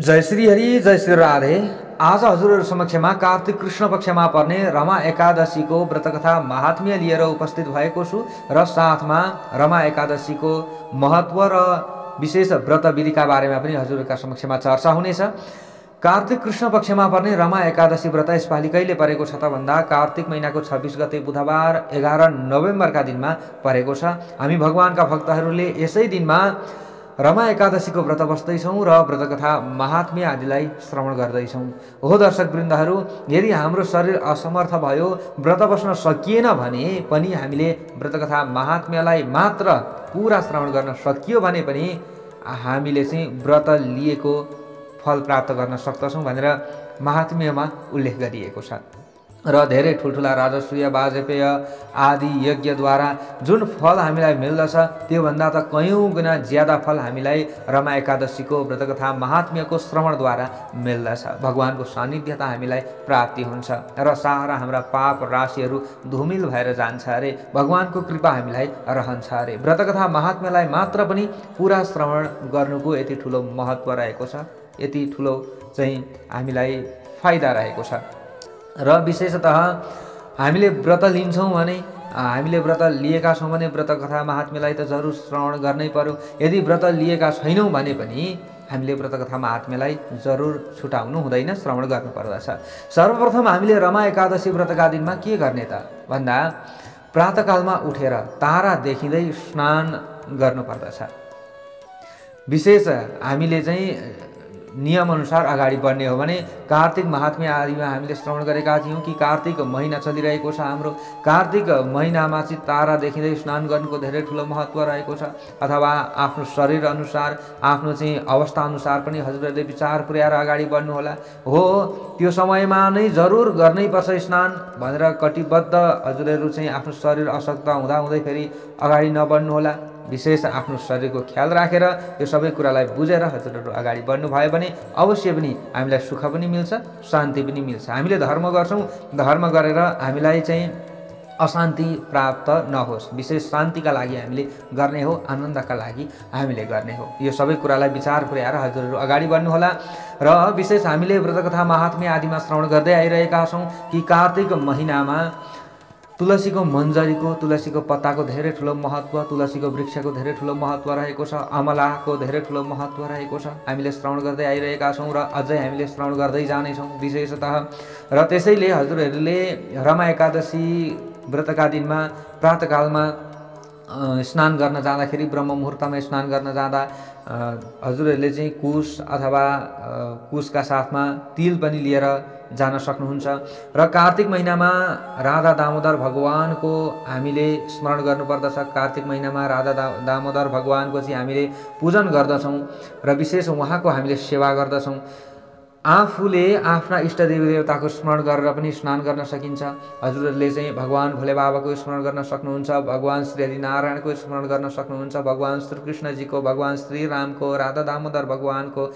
जय श्री हरि, जय श्री राधे। आज हजुरहरू समक्षमा कार्तिक कृष्ण पक्षमा पर्ने रमा एकादशीको व्रतकथा महात्म्य लिएर उपस्थित भएको छु र साथमा रमा एकादशीको महत्त्व र विशेष व्रत विधिका बारेमा पनि हजुरहरूका समक्षमा चर्चा हुनेछ। कार्तिक कृष्ण पक्षमा पर्ने रमा एकादशी व्रत यसपालि कहिले परेको छ त भन्दा कार्तिक महिनाको 26 गते बुधबार 11 नोभेम्बरका दिनमा परेको छ। हामी भगवानका भक्तहरूले यसै दिनमा रमा एकादशीको व्रत बस्दैछौँ र व्रतकथा महात्म्य आदिलाई श्रवण गर्दैछौँ। हो दर्शकवृन्दहरू, यदि हाम्रो शरीर असमर्थ भयो, व्रत बस्न सकिएन भने पनि हामीले व्रतकथा महात्म्यलाई मात्र पुरा श्रवण गर्न सकियो भने पनि हामीले चाहिँ व्रत लिएको फल प्राप्त गर्न सक्दछौँ भनेर महात्म्यमा उल्लेख गरिएको छ। र धेरै ठुल्ठुला राजसूय वाजपेय आदि यज्ञद्वारा जुन फल हामीलाई मिल्दछ त्योभन्दा त कयौँ गुणा ज्यादा फल हामीलाई रमा एकादशीको व्रतकथा महात्म्यको श्रवणद्वारा मिल्दछ। भगवानको सान्निध्यता हामीलाई प्राप्ति हुन्छ र सारा हाम्रा पाप राशिहरू धुमिल भएर जान्छ अरे। भगवानको कृपा हामीलाई रहन्छ अरे। व्रतकथा महात्म्यलाई मात्र पनि पुरा श्रवण गर्नुको यति ठुलो महत्त्व रहेको छ, यति ठुलो चाहिँ हामीलाई फाइदा रहेको छ। र विशेषतः हामीले व्रत लिन्छौँ भने, हामीले व्रत लिएका छौँ भने व्रतकथा महात्म्यलाई त जरुर श्रवण गर्नै पर्यो। यदि व्रत लिएका छैनौँ भने पनि हामीले व्रतकथा महात्म्यलाई जरुर छुटाउनु हुँदैन, श्रवण गर्नुपर्दछ। सर्वप्रथम हामीले रमा एकादशी व्रतका दिनमा के गर्ने त भन्दा प्रातःकालमा उठेर तारा देखिँदै स्नान गर्नुपर्दछ। विशेष हामीले चाहिँ नियमअनुसार अगाडि बढ्ने हो भने कार्तिक महात्म्य आदिमा हामीले श्रवण गरेका थियौँ कि कार्तिक महिना चलिरहेको छ हाम्रो। कार्तिक महिनामा चाहिँ तारा देखिँदै स्नान गर्नुको धेरै ठुलो महत्त्व रहेको छ। अथवा आफ्नो शरीर अनुसार, आफ्नो चाहिँ अवस्था अनुसार पनि हजुरहरूले विचार पुर्याएर अगाडि बढ्नुहोला। हो, त्यो समयमा नै जरुर गर्नैपर्छ स्नान भनेर कटिबद्ध हजुरहरू चाहिँ आफ्नो शरीर अशक्त हुँदाहुँदै फेरि अगाडि नबढ्नुहोला। विशेष आफ्नो शरीरको ख्याल राखेर यो सबै कुरालाई बुझेर हजुरहरू अगाडि बढ्नु भयो भने अवश्य पनि हामीलाई सुख पनि मिल्छ, शान्ति पनि मिल्छ। हामीले धर्म गर्छौँ, धर्म गरेर हामीलाई चाहिँ अशान्ति प्राप्त नहोस्, विशेष शान्तिका लागि हामीले गर्ने हो, आनन्दका लागि हामीले गर्ने हो। यो सबै कुरालाई विचार पुर्याएर हजुरहरू अगाडि बढ्नुहोला। र विशेष हामीले व्रतकथा महात्म्य आदिमा श्रवण गर्दै आइरहेका छौँ कि कार्तिक महिनामा तुलसीको मन्जरीको, तुलसीको पत्ताको धेरै ठुलो महत्त्व, तुलसीको वृक्षको धेरै ठुलो महत्त्व रहेको छ, अमलाको धेरै ठुलो महत्त्व रहेको छ। हामीले श्रवण गर्दै आइरहेका छौँ र अझै हामीले श्रवण गर्दै जानेछौँ विशेषतः। र त्यसैले हजुरहरूले रमा एकादशी व्रतका दिनमा प्रातःकालमा स्नान गर्न जाँदाखेरि, ब्रह्म मुहुर्तमा स्नान गर्न जाँदा हजुरहरूले चाहिँ कुश अथवा कुशका साथमा तिल पनि लिएर जान सक्नुहुन्छ। र कार्तिक महिनामा राधा दामोदर भगवानको हामीले स्मरण गर्नुपर्दछ। कार्तिक महिनामा राधा दामोदर भगवानको चाहिँ हामीले पूजन गर्दछौँ र विशेष उहाँको हामीले सेवा गर्दछौँ। आफूले आफ्ना इष्टदेवी देवताको स्मरण गरेर पनि स्नान गर्न सकिन्छ। हजुरहरूले चाहिँ भगवान भोले बाबाको स्मरण गर्न सक्नुहुन्छ, भगवान श्री हरिनारायणको स्मरण गर्न सक्नुहुन्छ, भगवान श्रीकृष्णजीको, भगवान श्रीरामको, राधा दामोदर भगवानको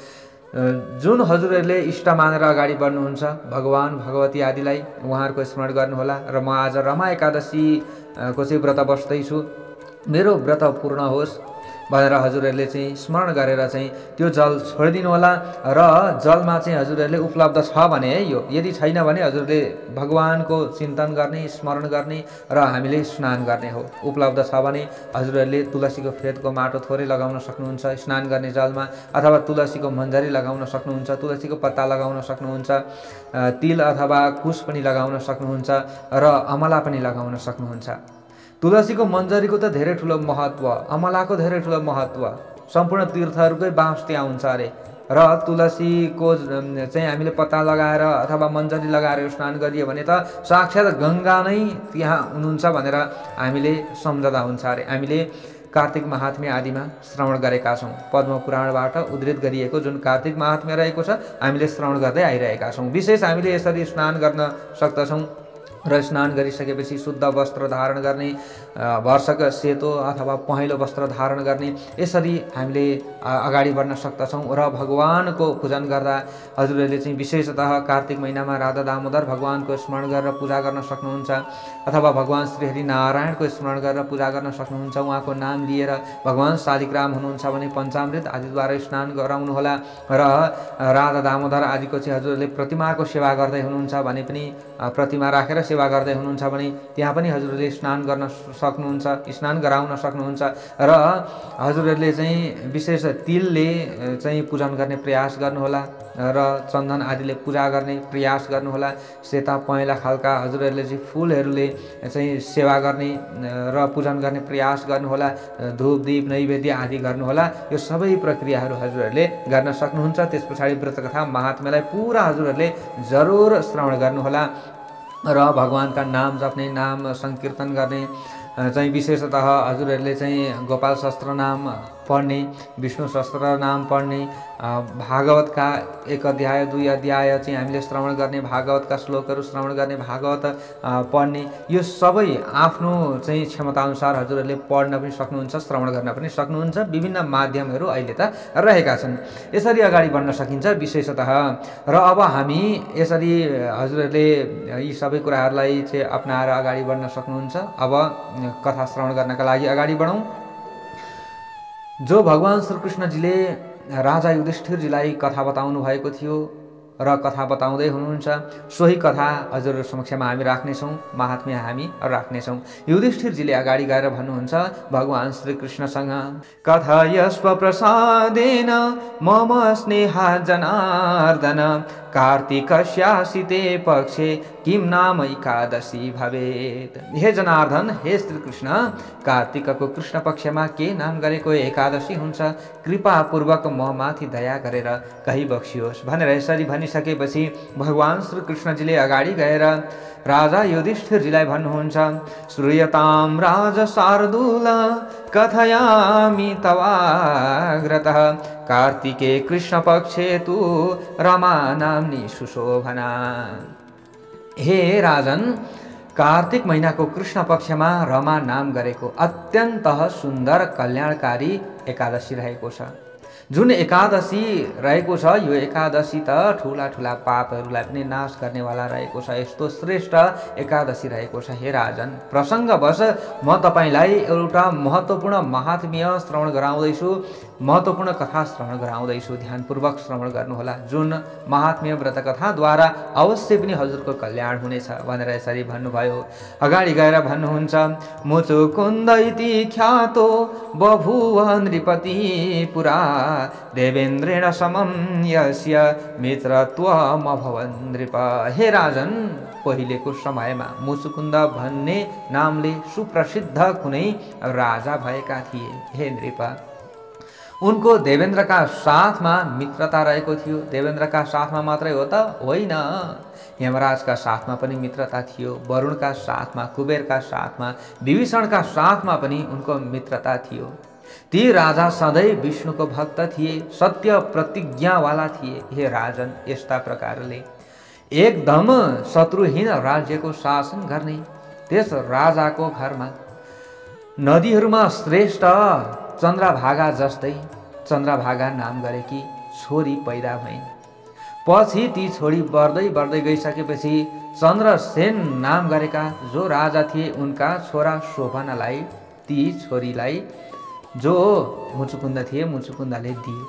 जुन हजुरहरूले इष्ट मानेर अगाडि बढ्नुहुन्छ भगवान भगवती आदिलाई उहाँहरूको स्मरण गर्नुहोला। र म आज रमा एकादशीको चाहिँ व्रत बस्दैछु, मेरो व्रत पूर्ण होस् भनेर हजुरहरूले चाहिँ स्मरण गरेर चाहिँ त्यो जल छोडिदिनु होला। र जलमा चाहिँ हजुरहरूले उपलब्ध छ भने है यो, यदि छैन भने हजुरले भगवानको चिन्तन गर्ने, स्मरण गर्ने र हामीले स्नान गर्ने हो। उपलब्ध छ भने हजुरहरूले तुलसीको फेदको माटो थोरै लगाउन सक्नुहुन्छ स्नान गर्ने जलमा, अथवा तुलसीको मन्जरी लगाउन सक्नुहुन्छ, तुलसीको पत्ता लगाउन सक्नुहुन्छ, तिल अथवा कुश पनि लगाउन सक्नुहुन्छ र अमला पनि लगाउन सक्नुहुन्छ। तुलसीको मन्जरीको त धेरै ठुलो महत्त्व, अमलाको धेरै ठुलो महत्त्व, सम्पूर्ण तीर्थहरूकै बाँस त्यहाँ हुन्छ अरे। र तुलसीको चाहिँ हामीले पत्ता लगाएर अथवा मन्जरी लगाएर स्नान गरियो भने त साक्षात् गङ्गा नै त्यहाँ हुनुहुन्छ भनेर हामीले सम्झदा हुन्छ अरे। हामीले कार्तिक महात्म्य आदिमा श्रवण गरेका छौँ। पद्म पुराणबाट उद्धृत गरिएको जुन कार्तिक महात्म्य रहेको छ हामीले श्रवण गर्दै आइरहेका छौँ। विशेष हामीले यसरी स्नान गर्न सक्दछौँ। र स्नान गरिसकेपछि शुद्ध वस्त्र धारण गर्ने, भर्सक सेतो अथवा पहेँलो वस्त्र धारण गर्ने, यसरी हामीले अगाडि बढ्न सक्दछौँ। र भगवानको पूजन गर्दा हजुरहरूले चाहिँ विशेषतः कार्तिक महिनामा राधा दामोदर भगवानको स्मरण गरेर पूजा गर्न सक्नुहुन्छ, अथवा भगवान श्रीहरि नारायणको स्मरण गरेर पूजा गर्न सक्नुहुन्छ। उहाँको नाम लिएर भगवान शालिग्राम हुनुहुन्छ भने पञ्चामृत आदिद्वारा स्नान गराउनुहोला। र राधा दामोदर आदिको चाहिँ हजुरहरूले प्रतिमाको सेवा गर्दै हुनुहुन्छ भने पनि, प्रतिमा राखेर सेवा गर्दै हुनुहुन्छ भने त्यहाँ पनि हजुरहरूले स्नान गर्न सक्नुहुन्छ, स्नान गराउन सक्नुहुन्छ। र हजुरहरूले चाहिँ विशेष तिलले चाहिँ पूजन गर्ने प्रयास गर्नुहोला र चन्दन आदिले पूजा गर्ने प्रयास गर्नुहोला। सेता पहेँला खालका हजुरहरूले चाहिँ फुलहरूले चाहिँ सेवा गर्ने र पूजन गर्ने प्रयास गर्नुहोला। धूप दीप नैवेद्य आदि गर्नुहोला। यो सबै प्रक्रियाहरू हजुरहरूले गर्न सक्नुहुन्छ। त्यस पछाडि व्रतकथा महात्म्यलाई पुरा हजुरहरूले जरुर श्रवण गर्नुहोला र भगवानका नाम जप्ने, नाम संकीर्तन गर्ने चाहिँ विशेषतः हजुरहरूले चाहिँ गोपाल सहस्त्र नाम पढ्ने, विष्णु सहस्त्र नाम पढ्ने, भागवतका 1 अध्याय 2 अध्याय चाहिँ हामीले श्रवण गर्ने, भागवतका श्लोकहरू श्रवण गर्ने, भागवत पढ्ने, यो सबै आफ्नो चाहिँ क्षमताअनुसार हजुरहरूले पढ्न पनि सक्नुहुन्छ, श्रवण गर्न पनि सक्नुहुन्छ। विभिन्न माध्यमहरू अहिले त रहेका छन्, यसरी अगाडि बढ्न सकिन्छ विशेषतः। र अब हामी यसरी हजुरहरूले यी सबै कुराहरूलाई चाहिँ अपनाएर अगाडि बढ्न सक्नुहुन्छ। अब कथा श्रवण गर्नका लागि अगाडि बढौँ। जो भगवान श्रीकृष्णजीले राजा युधिष्ठिरजीलाई कथा बताउनु भएको थियो र कथा बताउँदै हुनुहुन्छ, सोही कथा हजुरहरू समक्षमा हामी राख्नेछौँ, महात्म्य हामी राख्नेछौँ। युधिष्ठिरजीले अगाडि गएर भन्नुहुन्छ भगवान श्रीकृष्णसँग, कथयस्व प्रसादेन मम स्नेहा जनार्दन कार्तिकस्यासिते पक्षे किम नाम एकादशी भवेत्। हे जनार्दन, हे श्रीकृष्ण, कार्तिकको कृष्ण पक्षमा के नाम गरेको एकादशी हुन्छ? कृपापूर्वक म माथि दया गरेर कही बक्सियोस् भनेर यसरी भनिसकेपछि भगवान श्रीकृष्णजीले अगाडि गएर राजा युधिष्ठिरजीलाई भन्नुहुन्छ, श्रूयतां राज शार्दूल कथयामि तवाग्रतः कार्तिके कृष्ण पक्षे तु रमा नाम्नी सुशोभना। हे राजन, कार्तिक महिनाको कृष्ण पक्षमा रमा नाम गरेको अत्यन्त सुन्दर कल्याणकारी एकादशी रहेको छ। जुन एकादशी रहेको छ यो एकादशी त ठुला ठुला पापहरूलाई पनि नाश गर्नेवाला रहेको छ। यस्तो श्रेष्ठ एकादशी रहेको छ। हे राजन, प्रसङ्गवश म तपाईँलाई एउटा महत्त्वपूर्ण महात्म्य श्रवण गराउँदैछु, महत्त्वपूर्ण कथा श्रवण गराउँदैछु, ध्यानपूर्वक श्रवण गर्नुहोला। जुन महात्म्य व्रतकथाद्वारा अवश्य पनि हजुरको कल्याण हुनेछ भनेर यसरी भन्नुभयो। अगाडि गएर भन्नुहुन्छ, मुचुकुन्द इति ख्यातो बभूव नृपति पुरा देवेन्द्रेण समम यस्य मित्रत्वमभवन् नृप। हे राजन, पहिलेको समयमा मुचुकुन्द भन्ने नामले सुप्रसिद्ध कुनै राजा भएका थिए। हे नृप, उनको देवेन्द्रका साथमा मित्रता रहेको थियो। देवेन्द्रका साथमा मात्रै हो त होइन, यमराजका साथमा पनि मित्रता थियो, वरुणका साथमा, कुबेरका साथमा, विभीषणका साथमा पनि उनको मित्रता थियो। ती राजा सधैँ विष्णुको भक्त थिए, सत्य प्रतिज्ञावाला थिए। हे राजन, यस्ता प्रकारले एकदम शत्रुहीन राज्यको शासन गर्ने त्यस राजाको घरमा नदीहरूमा श्रेष्ठ चन्द्रभागा जस्तै चन्द्रभागा नाम गरेकी छोरी पैदा भइन्। पछि ती छोरी बढ्दै बढ्दै गइसकेपछि चन्द्रसेन नाम गरेका जो राजा थिए उनका छोरा शोभनालाई, ती छोरीलाई जो मुचुकुन्द थिए मुचुकुन्दले दिए।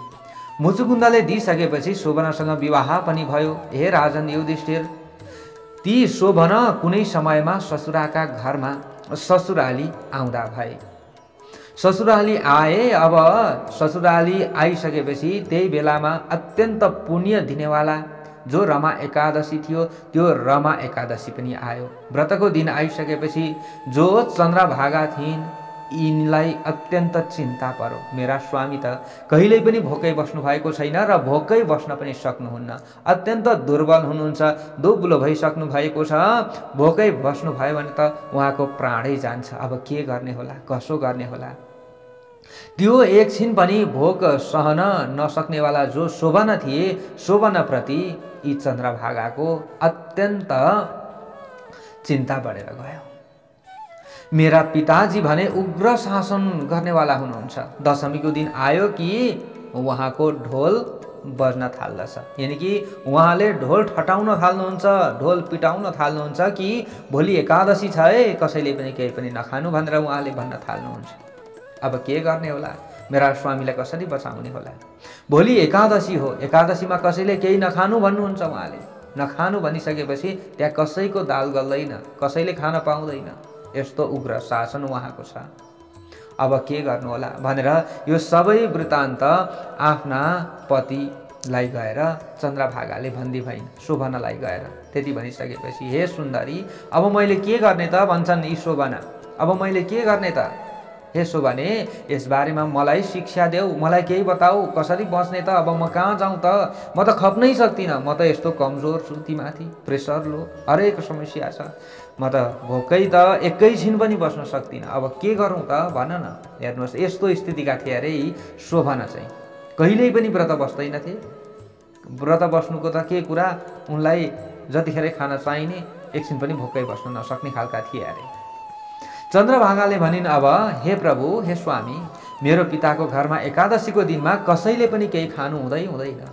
मुचुकुन्दले दिइसकेपछि शोभनासँग विवाह पनि भयो। हे राजन युधिष्ठिर, ती शोभना कुनै समयमा ससुराका घरमा ससुराली आउँदा भए। ससुराली आए। अब ससुराली आइसकेपछि त्यही बेलामा अत्यन्त पुण्य दिनेवाला जो रमा एकादशी थियो त्यो रमा एकादशी पनि आयो। व्रतको दिन आइसकेपछि जो चन्द्रभागा थिइन् यिनलाई अत्यन्त चिन्ता पर्यो, मेरा स्वामी त कहिल्यै पनि भोकै बस्नु भएको छैन र भोकै बस्न पनि सक्नुहुन्न, अत्यन्त दुर्बल हुनुहुन्छ, दुब्लो भइसक्नु भएको छ, भोकै बस्नु भयो भने त उहाँको प्राणै जान्छ। अब के गर्ने होला, कसो गर्ने होला? त्यो एकछिन पनि भोक सहन नसक्नेवाला जो शोभना थिए, शोभनाप्रति यी चन्द्रभागाको अत्यन्त चिन्ता बढेर गयो। मेरा पिताजी भने उग्र शासन गर्नेवाला हुनुहुन्छ। दशमीको दिन आयो कि उहाँको ढोल बज्न थाल्दछ, यानि कि उहाँले ढोल ठटाउन थाल्नुहुन्छ, ढोल पिटाउन थाल्नुहुन्छ कि भोलि एकादशी छ है, कसैले पनि केही पनि नखानु भनेर उहाँले भन्न थाल्नुहुन्छ। अब के गर्ने होला, मेरा स्वामीलाई कसरी बचाउने होला? भोलि एकादशी हो, एकादशीमा कसैले केही नखानु भन्नुहुन्छ उहाँले। नखानु भनिसकेपछि त्यहाँ कसैको दाल गल्दैन, कसैले खान पाउँदैन, यस्तो उग्र शासन उहाँको छ। अब के गर्नु होला भनेर यो सबै वृत्तान्त आफ्ना पतिलाई गएर चन्द्रभागाले भन्दी भइन्, शोभनालाई गएर। त्यति भनिसकेपछि हे सुन्दरी, अब मैले के गर्ने त भन्छन् यी शोभना। अब मैले के गर्ने त? हे शोभने, यसबारेमा मलाई शिक्षा देऊ, मलाई केही बताऊ, कसरी बच्ने त? अब म कहाँ जाउँ त? म त खप्नै सक्दिनँ, म त यस्तो कमजोर छु, तीमाथि प्रेसर लो, हरेक समस्या छ, म त भोकै त एकैछिन पनि बस्न सक्दिनँ, अब के गरौँ त भन न। हेर्नुहोस्, यस्तो स्थितिका थिए अरे यी शोभना चाहिँ। कहिल्यै पनि व्रत बस्दैनथे। व्रत बस्नुको त के कुरा, उनलाई जतिखेर खाना चाहिने, एकछिन पनि भोकै बस्न नसक्ने खालका थिए अरे। चन्द्रभागाले भनिन्, अब हे प्रभु, हे स्वामी, मेरो पिताको घरमा एकादशीको दिनमा कसैले पनि केही खानु हुँदैन।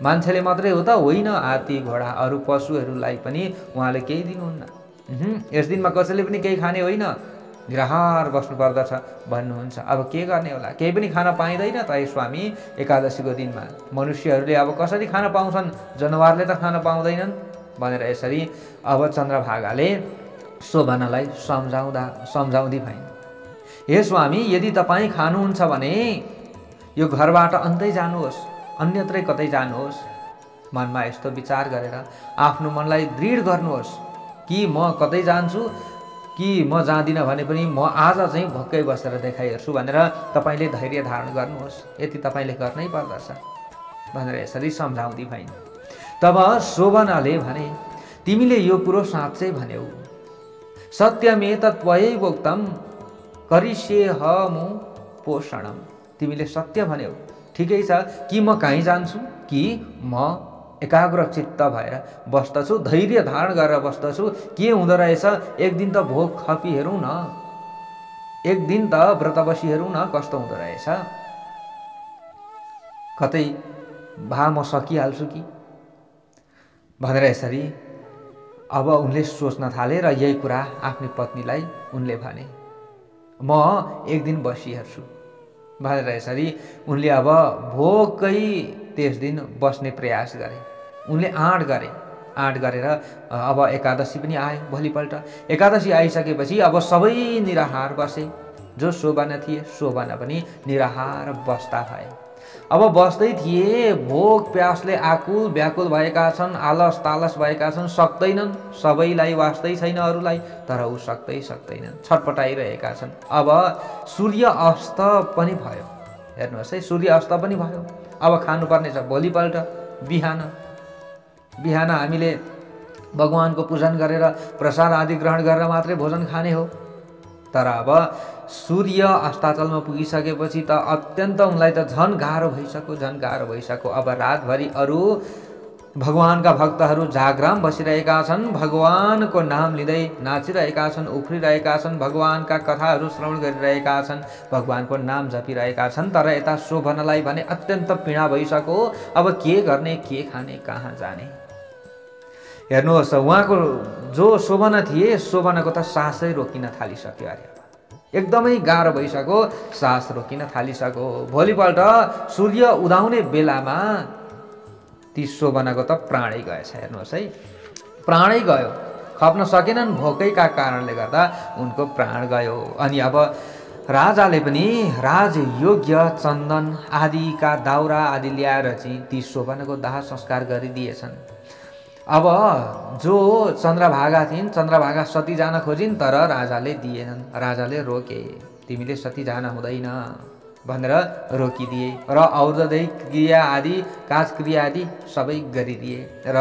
मान्छेले मात्रै हो त होइन, हात्ती घोडा अरू पशुहरूलाई पनि उहाँले केही दिनुहुन्न। यस दिनमा कसैले पनि केही खाने होइन, निराहार बस्नुपर्दछ भन्नुहुन्छ। अब के गर्ने होला? केही पनि खान पाइँदैन त हे स्वामी एकादशीको दिनमा? मनुष्यहरूले अब कसरी खान पाउँछन्, जनावरले त खान पाउँदैनन् भनेर यसरी अब चन्द्रभागाले शोभनालाई सम्झाउँदै भइन्। हे स्वामी, यदि तपाईँ खानुहुन्छ भने यो घरबाट अन्तै जानुहोस्, अन्यत्रै कतै जानुहोस्। मनमा यस्तो विचार गरेर आफ्नो मनलाई दृढ गर्नुहोस् कि म कतै जान्छु कि म जाँदिनँ भने पनि म आज चाहिँ भक्कै बसेर देखाइहेर्छु भनेर तपाईँले धैर्य धारण गर्नुहोस्, यति तपाईँले गर्नै पर्दछ भनेर यसरी सम्झाउँदै भइन्। तब शोभनाले भने, तिमीले यो कुरो साँच्चै भन्यौ, सत्यमेतत्त्वयैवोक्तं करिष्येऽहमु पोषणम। तिमीले सत्य भन्यौ, ठिकै छ कि म कहीँ जान्छु कि म एकाग्र चित्त भएर बस्दछु, धैर्य धारण गरेर बस्दछु। के हुँदो रहेछ, एक दिन त भोग खपी हेरौँ न, एक दिन त व्रत बसी हेरौँ न कस्तो हुँदो रहेछ, कतै भा म सकिहाल्छु कि भनेर यसरी अब उनले सोच्न थाले र यही कुरा आफ्नी पत्नीलाई उनले भने, म एक दिन बसिहेर्छु भनेर यसरी उनले अब भोकै त्यस दिन बस्ने प्रयास गरे। उनले आँट गरेर अब एकादशी पनि आयो। भोलिपल्ट एकादशी आइसकेपछि अब सबै निराहार बसे। जो शोभना थिए, शोभना पनि निराहार बस्दा भए। अब बस्दै थिए, भोक प्यासले आकुल व्याकुल भएका छन्, आलस तालस भएका छन्, सक्दैनन्, सबैलाई वास्तै छैन अरूलाई, तर ऊ सक्दैनन्, छटपटाइरहेका छन्। अब सूर्य अस्त पनि भयो, हेर्नुहोस् है, सूर्य अस्त पनि भयो। अब खानुपर्ने छ भोलिपल्ट बिहान हामीले भगवानको पूजन गरेर प्रसाद आदि ग्रहण गरेर मात्रै भोजन खाने हो। तर अब सूर्य अस्ताचलमा पुगिसकेपछि त अत्यन्त उनलाई त झन् गाह्रो भइसक्यो। अब रातभरि अरू भगवानका भक्तहरू जागराम बसिरहेका छन्, भगवानको नाम लिँदै नाचिरहेका छन्, उफ्रिरहेका छन्, भगवानका कथाहरू श्रवण गरिरहेका छन्, भगवानको नाम जपिरहेका छन्। तर यता शोभनालाई भने अत्यन्त पीडा भइसक्यो। अब के गर्ने, के खाने, कहाँ जाने? हेर्नुहोस्, उहाँको जो शोभना थिए, शोभनाको त सासै रोकिन थालिसक्यो अरे। एकदमै गाह्रो भइसक्यो, सास रोकिन थालिसक्यो। भोलिपल्ट सूर्य उदाउने बेलामा ती शोभनाको त प्राणै गएछ। हेर्नुहोस् है, प्राणै गयो, खप्न सकेनन् भोकैका कारणले गर्दा उनको प्राण गयो। अनि अब राजाले पनि राजयोग्य चन्दन आदिका दाउरा आदि ल्याएर चाहिँ ती शोभनाको दाह संस्कार गरिदिएछन्। अब जो चन्द्रभागा थिइन्, चन्द्रभागा सती जान खोजिन्, तर राजाले दिएनन्। राजाले रोके, तिमीले सती जान हुँदैन भनेर रोकिदिए र औषधि क्रिया आदि काज क्रिया आदि सबै गरिदिए। र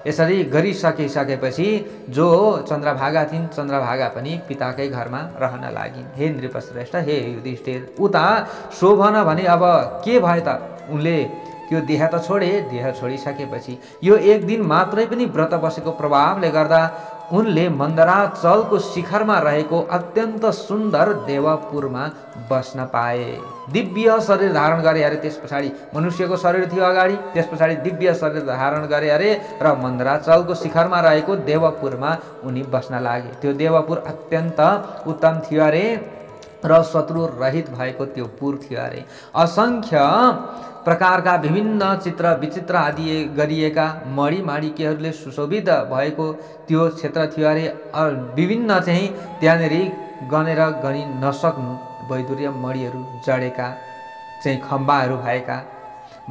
यसरी गरिसकेपछि जो चन्द्रभागा थिइन्, चन्द्रभागा पनि पिताकै घरमा रहन लागिन्। हे नृपश्रेष्ठ, हे युधिष्ठिर, उता शोभना भने अब के भयो त? उनले त्यो देह त छोडे, देह छोडिसकेपछि यो एक दिन मात्रै पनि व्रत बसेको प्रभावले गर्दा उनले मन्दराचलको शिखरमा रहेको अत्यन्त सुन्दर देवपुरमा बस्न पाए। दिव्य शरीर धारण गरे अरे। त्यस पछाडि मनुष्यको शरीर थियो अगाडि, त्यस पछाडि दिव्य शरीर धारण गरे अरे र मन्दराचलको शिखरमा रहेको देवपुरमा उनी बस्न लागे। त्यो देवपुर अत्यन्त उत्तम थियो अरे र शत्रु रहित भएको त्यो पुर थियो अरे। असंख्य प्रकारका विभिन्न चित्र विचित्र आदि गरिएका मणिमाणिक्यहरूले सुशोभित भएको त्यो क्षेत्र थियो अरे। विभिन्न चाहिँ त्यहाँनिर गनेर गनि नसक्नु वैदुर्य मणिहरू जडेका चाहिँ खम्बाहरू भएका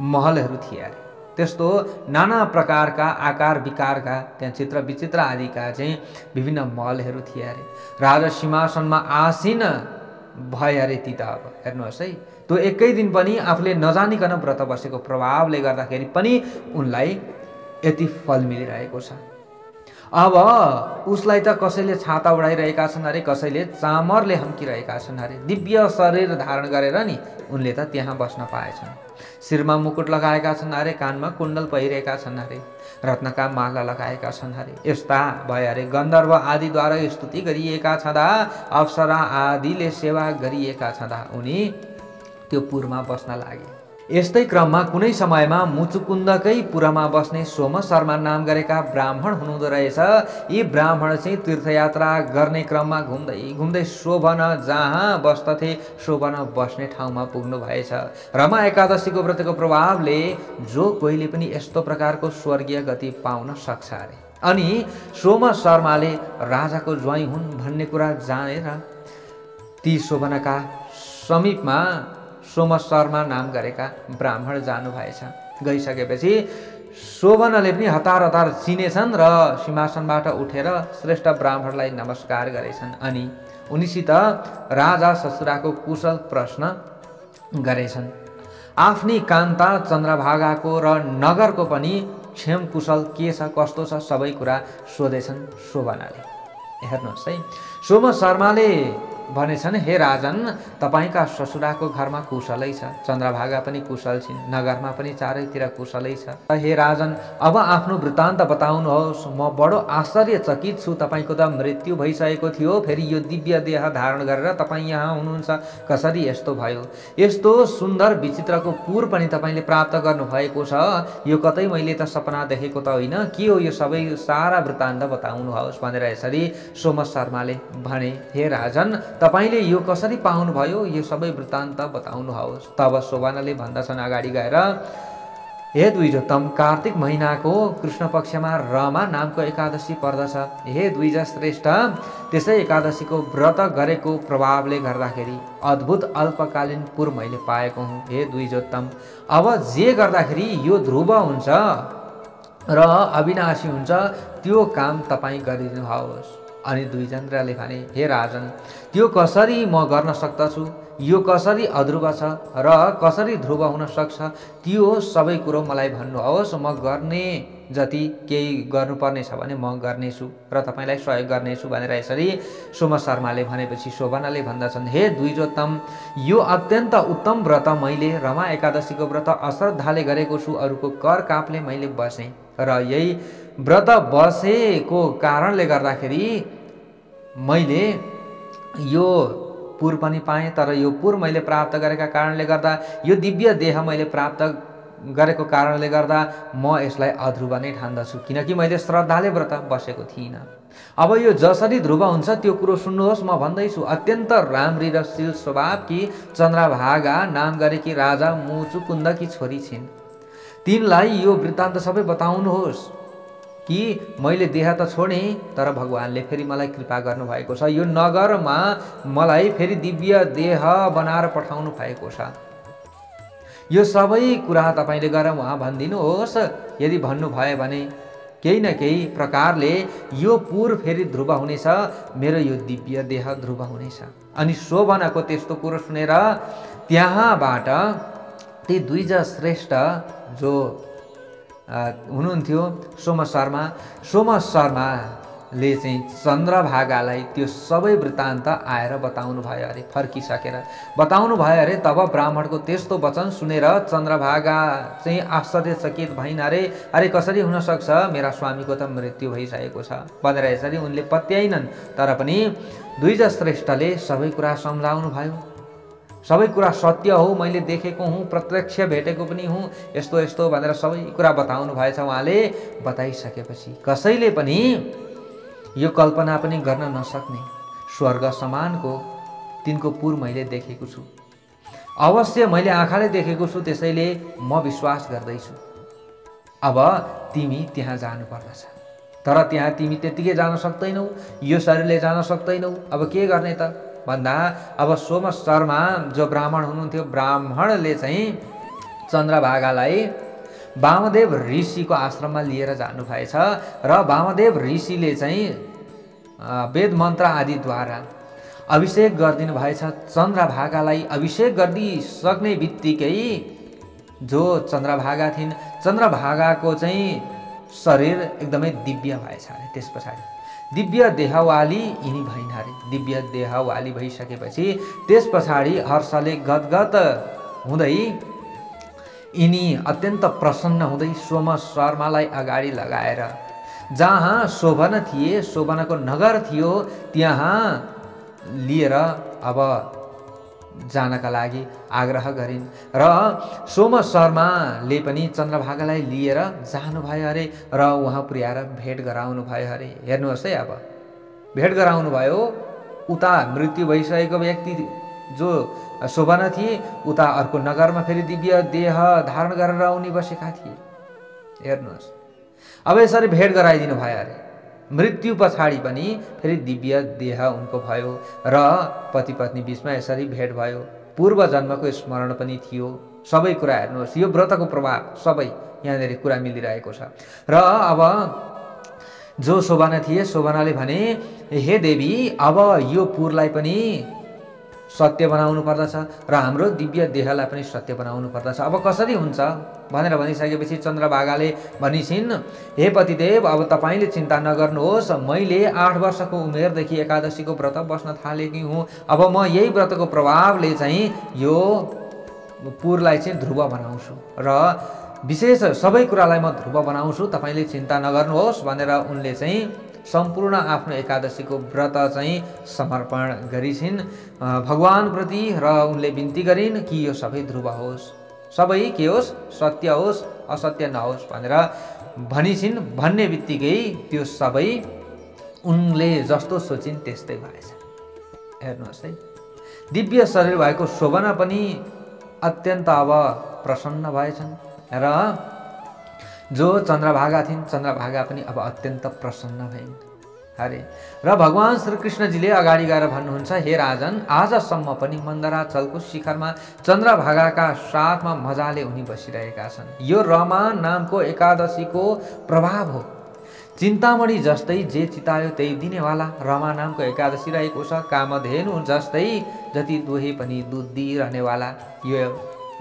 महलहरू थिए अरे। त्यस्तो नाना प्रकारका आकार विकारका त्यहाँ चित्र विचित्र आदिका चाहिँ विभिन्न महलहरू थिए अरे। राजा सिंहासनमा आसीन भए अरे ती त। अब हेर्नुहोस् है, त्यो एकै दिन पनि आफूले नजानिकन व्रत बसेको प्रभावले गर्दाखेरि पनि उनलाई यति फल मिलिरहेको छ। अब उसलाई त कसैले छाता उडाइरहेका छन् अरे, कसैले चामरले हम्किरहेका छन् अरे। दिव्य शरीर धारण गरेर नि उनले त त्यहाँ बस्न पाएछन्। शिरमा मुकुट लगाएका छन् अरे, कानमा कुण्डल पहिरेका छन् अरे, रत्नका माला लगाएका छन् अरे। यस्ता भए अरे। गन्धर्व आदिद्वारा स्तुति गरिएका छँदा, अप्सरा आदिले सेवा गरिएका छँदा उनी त्यो पुरमा बस्न लागे। यस्तै क्रममा कुनै समयमा मुचुकुन्दकै पुरमा बस्ने सोम शर्मा नाम गरेका ब्राह्मण हुनुहुँदो रहेछ। यी ब्राह्मण चाहिँ तीर्थयात्रा गर्ने क्रममा घुम्दै घुम्दै शोभन जहाँ बस्दथे शोभन बस्ने ठाउँमा पुग्नु भएछ। रमा एकादशीको व्रतको प्रभावले जो कोहीले पनि यस्तो प्रकारको स्वर्गीय गति पाउन सक्छ अरे। अनि सोम शर्माले राजाको ज्वाइँ हुन् भन्ने कुरा जानेर ती शोभनका समीपमा सोम शर्मा नाम गरेका ब्राह्मण जानुभएछ। गइसकेपछि शोभनले पनि हतार हतार चिनेछन् र सिंहासनबाट उठेर श्रेष्ठ ब्राह्मणलाई नमस्कार गरेछन्। अनि उनीसित राजा ससुराको कुशल प्रश्न गरेछन्। आफ्नी कान्ता चन्द्रभागाको र नगरको पनि क्षेम कुशल के छ कस्तो छ सबै कुरा सोधेछन् शोभनाले। हेर्नुहोस् है, सोम शर्माले भनेछन्, हे राजन, तपाईका ससुराको घरमा कुशलै छ, चन्द्रभागा पनि कुशल छिन्, नगरमा पनि चारैतिर कुशलै छ। हे राजन, अब आफ्नो वृत्तान्त बताउनुहोस्। म बडो आश्चर्यचकित छु। तपाईको त मृत्यु भइसकेको थियो, फेरि यो दिव्य देह धारण गरेर तपाईँ यहाँ हुनुहुन्छ, कसरी यस्तो भयो? यस्तो सुन्दर विचित्रको पुर पनि तपाईँले प्राप्त गर्नुभएको छ। यो कतै मैले त सपना देखेको त होइन, के हो यो सबै सारा वृत्तान्त बताउनुहोस् भनेर यसरी सोम शर्माले भने। हे राजन, तपाईले यो कसरी पाउनुभयो? यो सबै वृत्तान्त बताउनुहोस्। तब शोभनले भन्दछन् अगाडि गएर, हे द्विजोत्तम, कार्तिक महिनाको कृष्ण पक्षमा रमा नामको एकादशी पर्दछ। हे द्विज श्रेष्ठ, त्यसै एकादशीको व्रत गरेको प्रभावले गर्दाखेरि अद्भुत अल्पकालीन पुर मैले पाएको हुँ। हे द्विजोत्तम, अब जे गर्दाखेरि यो ध्रुव हुन्छ र अविनाशी हुन्छ त्यो काम तपाईँ गरिदिनुहोस्। अनि द्विजेन्द्रले भने, हे राजन, त्यो कसरी म गर्न सक्दछु? यो कसरी अध्रुव छ र कसरी ध्रुव हुन सक्छ? त्यो सबै कुरो मलाई भन्नुहोस्। म गर्ने जति केही गर्नुपर्ने छ भने म गर्नेछु र तपाईँलाई सहयोग गर्नेछु भनेर यसरी सोम शर्माले भनेपछि शोभनाले भन्दछन्, हे द्विजोत्तम, यो अत्यन्त उत्तम व्रत मैले रमा एकादशीको व्रत अश्रद्धाले गरेको छु। अरूको कर कापले मैले बसेँ र यही व्रत बसेको कारणले गर्दाखेरि मैले यो पुर पनि पाएँ। तर यो पुर मैले प्राप्त गरेका कारणले गर्दा, यो दिव्य देह मैले प्राप्त गरेको कारणले गर्दा म यसलाई अध्रुव नै ठान्दछु, किनकि मैले श्रद्धाले व्रत बसेको थिइनँ। अब यो जसरी ध्रुव हुन्छ त्यो कुरो सुन्नुहोस्। म भन्दैछु, अत्यन्त राम्री र शील स्वभावकी चन्द्रभागा नाम गरेकी राजा मुचुकुन्दकी छोरी छिन्। तिनलाई यो वृत्तान्त सबै बताउनुहोस् कि मैले देह त छोडेँ, तर भगवानले फेरि मलाई कृपा गर्नुभएको छ। यो नगरमा मलाई फेरि दिव्य देह बनाएर पठाउनु भएको छ। यो सबै कुरा तपाईँले गएर उहाँ भनिदिनुहोस्। यदि भन्नुभयो भने केही न केही प्रकारले यो पुर फेरि ध्रुव हुनेछ, मेरो यो दिव्य देह ध्रुव हुनेछ। अनि शोभनाको त्यस्तो कुरो सुनेर त्यहाँबाट ती द्विज श्रेष्ठ जो हुनुहुन्थ्यो सोम शर्मा ले चाहिँ चन्द्रभागालाई त्यो सबै वृत्तान्त आएर बताउनु भयो अरे। फर्किसकेर बताउनु भयो अरे। तब ब्राह्मणको त्यस्तो वचन सुनेर चन्द्रभागा चाहिँ आश्चर्यचकित भइन् अरे। अरे कसरी हुनसक्छ, मेरा स्वामीको त मृत्यु भइसकेको छ भनेर यसरी उनले पत्याइनन्। तर पनि द्विजश्रेष्ठले सबै कुरा सम्झाउनु भयो। सबै कुरा सत्य हो, मैले देखेको हुँ, प्रत्यक्ष भेटेको पनि हुँ, यस्तो यस्तो भनेर सबै कुरा बताउनु भएछ। उहाँले बताइसकेपछि कसैले पनि यो कल्पना पनि गर्न नसक्ने स्वर्ग समानको तिनको पुर मैले देखेको छु, अवश्य मैले आँखाले देखेको छु, त्यसैले म विश्वास गर्दैछु। अब तिमी त्यहाँ जानु पर्दछ, तर त्यहाँ तिमी त्यतिकै जान सक्दैनौ, यो शरीरले जान सक्दैनौ। अब के गर्ने त भन्दा अब सोम शर्मा जो ब्राह्मण हुनुहुन्थ्यो, ब्राह्मणले चाहिँ चन्द्रभागालाई वामदेव ऋषिको आश्रममा लिएर जानुभएछ र वामदेव ऋषिले चाहिँ वेद मन्त्र आदिद्वारा अभिषेक गरिदिनु भएछ। चन्द्रभागालाई अभिषेक गरिदिसक्ने बित्तिकै जो चन्द्रभागा थिइन्, चन्द्रभागाको चाहिँ शरीर एकदमै दिव्य भएछ अरे। त्यस पछाडि दिव्य देहवाली यिनी भइन् अरे। दिव्य देहवाली भइसकेपछि त्यस पछाडि हर्षले गदगद हुँदै यिनी अत्यन्त प्रसन्न हुँदै सोम शर्मालाई अगाडि लगाएर जहाँ शोभन थिए, शोभनको नगर थियो, त्यहाँ लिएर अब जानका लागि आग्रह गरिन् र सोम शर्माले पनि चन्द्रभागालाई लिएर जानुभयो अरे र उहाँ पुर्याएर भेट गराउनु भयो अरे। हेर्नुहोस् है, अब भेट गराउनु भयो। उता मृत्यु भइसकेको व्यक्ति जो शोभना थिए, उता अर्को नगरमा फेरि दिव्य देह धारण गरेर उनी बसेका थिए। हेर्नुहोस्, अब यसरी भेट गराइदिनु भयो अरे। मृत्यु पछाडि पनि फेरि दिव्य देह उनको भयो र पति पत्नी बीचमा यसरी भेट भयो। पूर्व जन्मको स्मरण पनि थियो। सबै कुरा हेर्नुहोस्, यो व्रतको प्रभाव सबै यहाँनिर कुरा मिलिरहेको छ। र अब जो शोभना थिए, शोभनाले भने, हे देवी, अब यो पुरलाई पनि सत्य बनाउनु पर्दछ र हाम्रो दिव्य देहलाई पनि सत्य बनाउनु पर्दछ। अब कसरी हुन्छ भनेर भनिसकेपछि चन्द्रभागाले भनिसिन्, हे पतिदेव, अब तपाईँले चिन्ता नगर्नुहोस्, मैले 8 वर्षको उमेरदेखि एकादशीको व्रत बस्न थालेकी हुँ। अब म यही व्रतको प्रभावले चाहिँ यो पुरलाई चाहिँ ध्रुव बनाउँछु र विशेष सबै कुरालाई म ध्रुव बनाउँछु, तपाईँले चिन्ता नगर्नुहोस् भनेर उनले चाहिँ सम्पूर्ण आफ्नो एकादशीको व्रत चाहिँ समर्पण गरिसिन् भगवानप्रति र उनले बिन्ती गरिन् कि यो सबै ध्रुव होस्, सबै के होस्, सत्य होस्, असत्य नहोस् भनेर भनिसिन्। भन्ने बित्तिकै त्यो सबै उनले जस्तो सोचिन् त्यस्तै भएछ। हेर्नुहोस् है, दिव्य शरीर भएको शोभना पनि अत्यन्त अब प्रसन्न भएछन् र जो चन्द्रभागा थिइन्, चन्द्रभागा पनि अब अत्यन्त प्रसन्न भइन् अरे। र भगवान श्रीकृष्णजीले अगाडि गएर भन्नुहुन्छ, हे राजन, आजसम्म पनि मन्दराचलको शिखरमा चन्द्रभागाका साथमा मजाले उनी बसिरहेका छन्। यो रमा नामको एकादशीको प्रभाव हो। चिन्तामणि जस्तै जे चितायो त्यही दिनेवाला रमा नामको एकादशी रहेको छ। कामधेनु जस्तै जति दुहे पनि दुध दिइरहनेवाला यो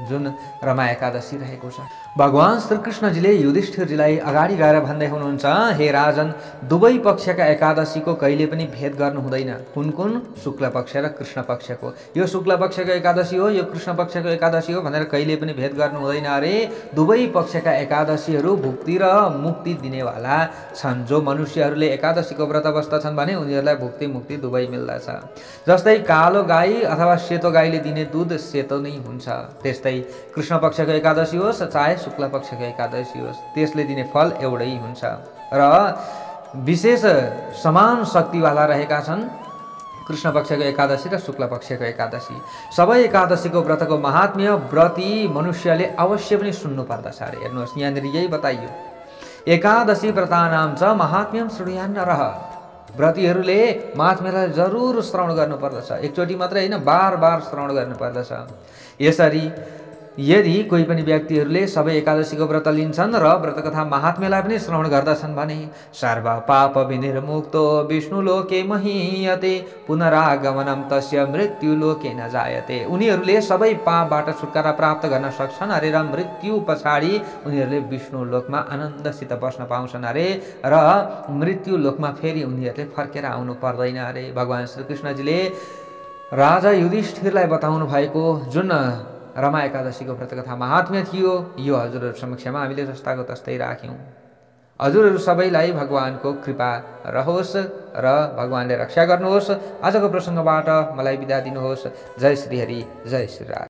जुन रमा एकादशी रहेको छ। भगवान श्रीकृष्णजीले युधिष्ठिरजीलाई अगाडि गएर भन्दै हुनुहुन्छ, हे राजन, दुवै पक्षका एकादशीको कहिले पनि भेद गर्नु हुँदैन। कुन कुन? शुक्ल पक्ष र कृष्ण पक्षको। यो शुक्ल पक्षको एकादशी हो, यो कृष्ण पक्षको एकादशी हो भनेर कहिले पनि भेद गर्नु हुँदैन अरे। दुवै पक्षका एकादशीहरू भुक्ति र मुक्ति दिनेवाला छन्। जो मनुष्यहरूले एकादशीको व्रत बस्दछन् भने उनीहरूलाई भुक्ति मुक्ति दुवै मिल्दछ। जस्तै कालो गाई अथवा सेतो गाईले दिने दुध सेतो नै हुन्छ, त्यस्तै कृष्ण पक्षको एकादशी होस् चाहे शुक्ल पक्षको एकादशी होस्, त्यसले दिने फल एउटै हुन्छ र विशेष समान शक्तिवाला रहेका छन् कृष्ण पक्षको एकादशी र शुक्ल पक्षको एकादशी। सबै एकादशीको व्रतको महात्म्य व्रती मनुष्यले अवश्य पनि सुन्नु पर्दछ अरे। हेर्नुहोस्, यहाँनिर यही बताइयो, एकादशी व्रतानाम च महात्म्यम शृणुयान् नरः। व्रतीहरूले महात्म्यलाई जरुर श्रवण गर्नुपर्दछ। एकचोटि मात्रै होइन, बार बार श्रवण गर्नुपर्दछ। यसरी यदि कोही पनि व्यक्तिहरूले सबै एकादशीको व्रत लिन्छन् र व्रतकथा महात्म्यलाई पनि श्रवण गर्दछन् भने सर्व पाप विनिर्मुक्तो विष्णु लोके महीयते पुनरागमनम तस्य मृत्यु लोके न जायते। उनीहरूले सबै पापबाट छुटकारा प्राप्त गर्न सक्छन् अरे र मृत्यु पछाडि उनीहरूले विष्णु लोकमा आनन्दसित बस्न पाउँछन् अरे र मृत्यु लोकमा फेरि उनीहरूले फर्केर आउनु पर्दैन अरे। भगवान् श्रीकृष्णजीले राजा युधिष्ठिरलाई बताउनु भएको जुन रमा एकादशीको व्रतकथा महात्म्य थियो यो हजुरहरू समक्षमा हामीले जस्ताको तस्तै राख्यौँ। हजुरहरू सबैलाई भगवानको कृपा रहोस् र भगवानले रक्षा गर्नुहोस्। आजको प्रसङ्गबाट मलाई बिदा दिनुहोस्। जय श्री हरि, जय श्री राम।